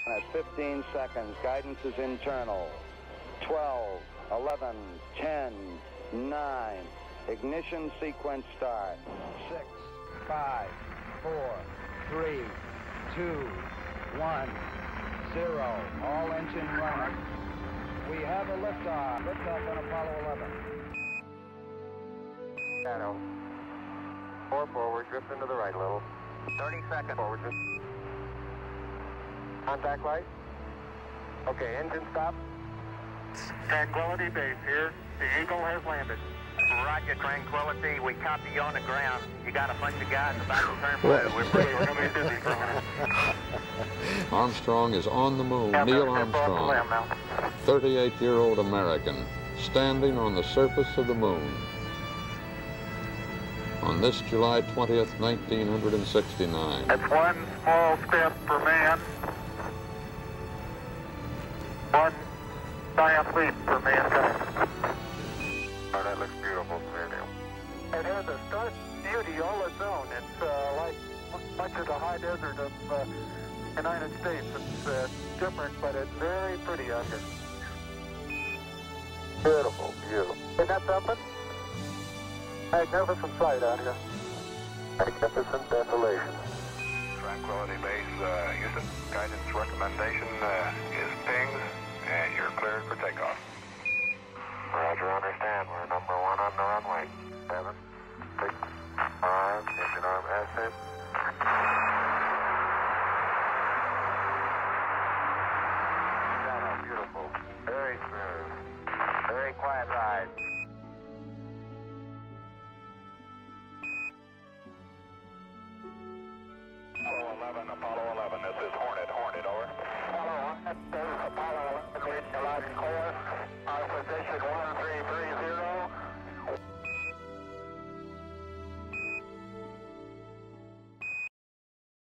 At 15 seconds, guidance is internal. 12, 11, 10, 9. Ignition sequence start. 6, 5, 4, 3, 2, 1, 0. All engine running. We have a liftoff. Liftoff on Apollo 11. Shadow. 4 forward, drift into the right a little. 30 seconds. Forward, drift. Contact light. Okay, engine stop. Tranquility Base here. The Eagle has landed. Roger, Tranquility. We copy you on the ground. You got a bunch of guys about to turn blue. We're going to be busy for a minute. Armstrong is on the moon. Neil Armstrong, 38-year-old American, standing on the surface of the moon. On this July 20th, 1969. That's one small step for man, one giant leap for mankind. Oh, that looks beautiful to me, Neil. It has a stark beauty all its own. It's like much of the high desert of the United States. It's different, but it's very pretty out here. Beautiful, beautiful. Isn't that something? Magnificent sight out here. Magnificent desolation. Tranquility Base, Houston, guidance recommendation is pings, and you're cleared for takeoff. Roger, understand. We're number 1 on the runway. 7, 6,